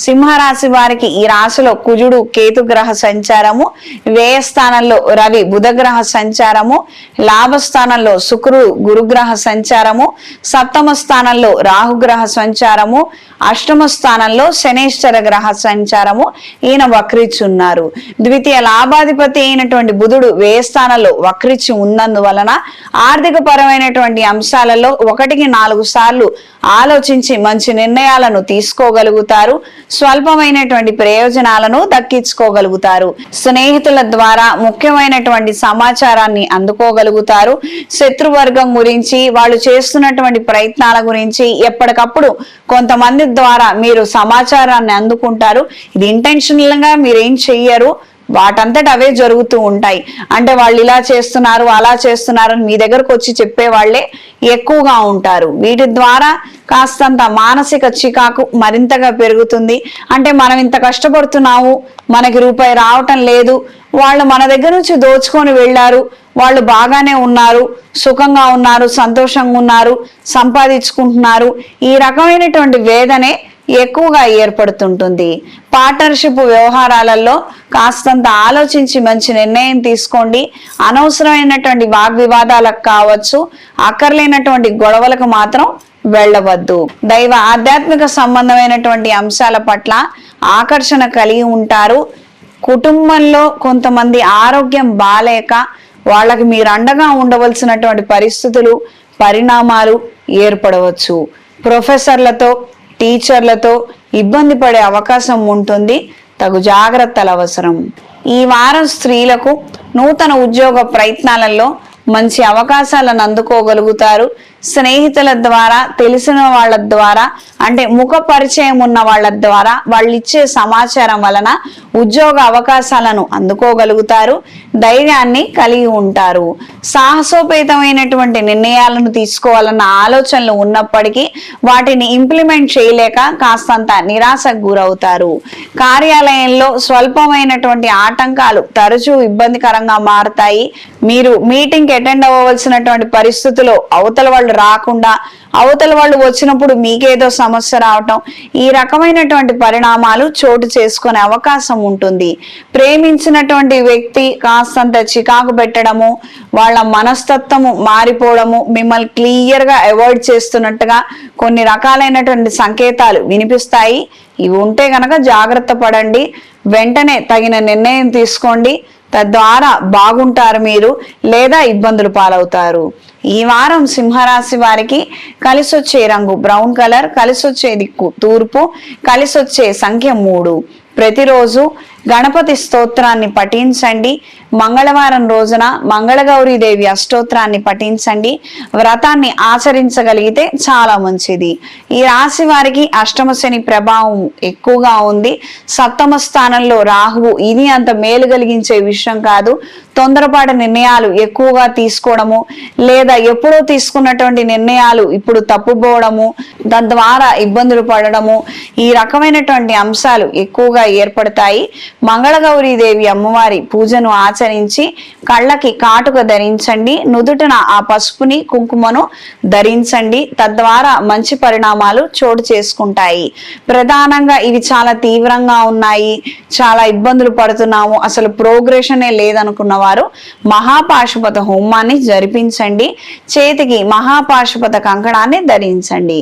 సింహరాశి వారికి ఈ రాశిలో కుజుడు కేతు గ్రహ సంచారము, వ్యయ స్థానంలో రవి బుధ గ్రహ సంచారము, లాభస్థానంలో శుక్రుడు గురుగ్రహ సంచారము, సప్తమ స్థానంలో రాహుగ్రహ సంచారము, అష్టమ స్థానంలో శనేశ్వర గ్రహ సంచారము ఈయన వక్రిచున్నారు. ద్వితీయ లాభాధిపతి అయినటువంటి బుధుడు వ్యయ స్థానంలో వక్రిచి ఉన్నందువలన ఆర్థిక పరమైనటువంటి అంశాలలో 1-4 సార్లు ఆలోచించి మంచి నిర్ణయాలను తీసుకోగలుగుతారు. స్వల్పమైనటువంటి ప్రయోజనాలను దక్కించుకోగలుగుతారు. స్నేహితుల ద్వారా ముఖ్యమైనటువంటి సమాచారాన్ని అందుకోగలుగుతారు. శత్రువర్గం గురించి, వాళ్ళు చేస్తున్నటువంటి ప్రయత్నాల గురించి ఎప్పటికప్పుడు కొంతమంది ద్వారా మీరు సమాచారాన్ని అందుకుంటారు. ఇది ఇంటెన్షనల్ గా మీరేం చెయ్యరు, వాటంతట అవే జరుగుతూ ఉంటాయి. అంటే వాళ్ళు ఇలా చేస్తున్నారు అలా చేస్తున్నారు అని మీ దగ్గరకు వచ్చి చెప్పే వాళ్ళే ఎక్కువగా ఉంటారు. వీటి ద్వారా కాస్తంత మానసిక చికాకు మరింతగా పెరుగుతుంది. అంటే మనం ఇంత కష్టపడుతున్నాము, మనకి రూపాయి రావటం లేదు, వాళ్ళు మన దగ్గర నుంచి దోచుకొని వెళ్ళారు, వాళ్ళు బాగానే ఉన్నారు, సుఖంగా ఉన్నారు, సంతోషంగా ఉన్నారు, సంపాదించుకుంటున్నారు, ఈ రకమైనటువంటి వేదనే ఎక్కువగా ఏర్పడుతుంటుంది. పార్ట్నర్షిప్ వ్యవహారాలలో కాస్తంత ఆలోచించి మంచి నిర్ణయం తీసుకోండి. అనవసరమైనటువంటి వాగ్వివాదాలకు కావచ్చు, అక్కర్లేనటువంటి గొడవలకు మాత్రం వెళ్ళవద్దు. దైవ ఆధ్యాత్మిక సంబంధమైనటువంటి అంశాల పట్ల ఆకర్షణ కలిగి ఉంటారు. కుటుంబంలో కొంతమంది ఆరోగ్యం బాలేక వాళ్ళకి మీరు అండగా ఉండవలసినటువంటి పరిస్థితులు, పరిణామాలు ఏర్పడవచ్చు. ప్రొఫెసర్లతో, టీచర్లతో ఇబ్బంది పడే అవకాశం ఉంటుంది. తగు జాగ్రత్తలు అవసరం. ఈ వారం స్త్రీలకు నూతన ఉద్యోగ ప్రయత్నాలలో మంచి అవకాశాలను అందుకోగలుగుతారు. స్నేహితుల ద్వారా, తెలిసిన వాళ్ళ ద్వారా, అంటే ముఖ పరిచయం ఉన్న వాళ్ళ ద్వారా వాళ్ళు ఇచ్చే సమాచారం వలన ఉద్యోగ అవకాశాలను అందుకోగలుగుతారు. ధైర్యాన్ని కలిగి ఉంటారు. సాహసోపేతమైనటువంటి నిర్ణయాలను తీసుకోవాలన్న ఆలోచనలు ఉన్నప్పటికీ వాటిని ఇంప్లిమెంట్ చేయలేక కాస్తంత నిరాశకు గురవుతారు. కార్యాలయంలో స్వల్పమైనటువంటి ఆటంకాలు తరచూ ఇబ్బందికరంగా మారుతాయి. మీరు మీటింగ్ అటెండ్ అవ్వవలసినటువంటి పరిస్థితుల్లో అవతల వాళ్ళు రాకుండా, అవతల వాళ్ళు వచ్చినప్పుడు మీకేదో సమస్య రావటం, ఈ రకమైనటువంటి పరిణామాలు చోటు చేసుకునే అవకాశం ఉంటుంది. ప్రేమించినటువంటి వ్యక్తి కాస్తంత చికాకు పెట్టడము, వాళ్ళ మనస్తత్వము మారిపోవడము, మిమ్మల్ని క్లియర్ గా అవాయిడ్ చేస్తున్నట్టుగా కొన్ని రకాలైనటువంటి సంకేతాలు వినిపిస్తాయి. ఇవి ఉంటే గనక జాగ్రత్త పడండి. వెంటనే తగిన నిర్ణయం తీసుకోండి. తద్వారా బాగుంటారు మీరు, లేదా ఇబ్బందులు పాలవుతారు. ఈ వారం సింహరాశి వారికి కలిసొచ్చే రంగు బ్రౌన్ కలర్, కలిసొచ్చే దిక్కు తూర్పు, కలిసొచ్చే సంఖ్య 3. ప్రతిరోజు గణపతి స్తోత్రాన్ని పఠించండి. మంగళవారం రోజున మంగళగౌరీదేవి అష్టోత్రాన్ని పఠించండి. వ్రతాన్ని ఆచరించగలిగితే చాలా మంచిది. ఈ రాశి వారికి అష్టమ శని ప్రభావం ఎక్కువగా ఉంది. సప్తమ స్థానంలో రాహువు, ఇది అంత మేలు కలిగించే విషయం కాదు. తొందరపాటు నిర్ణయాలు ఎక్కువగా తీసుకోవడము, లేదా ఎప్పుడో తీసుకున్నటువంటి నిర్ణయాలు ఇప్పుడు తప్పుపోవడము, తద్వారా ఇబ్బందులు పడడము, ఈ రకమైనటువంటి అంశాలు ఎక్కువగా ఏర్పడతాయి. మంగళగౌరీదేవి అమ్మవారి పూజను ఆచరించి కళ్ళకి కాటుక ధరించండి. నుదుటన ఆ పసుపుని, కుంకుమను ధరించండి. తద్వారా మంచి పరిణామాలు చోటు చేసుకుంటాయి. ప్రధానంగా ఇవి చాలా తీవ్రంగా ఉన్నాయి, చాలా ఇబ్బందులు పడుతున్నాము, అసలు ప్రోగ్రెషనే లేదనుకున్న వారు మహాపాశుపత హోమాన్ని జరిపించండి. చేతికి మహాపాశుపత కంకణాన్ని ధరించండి.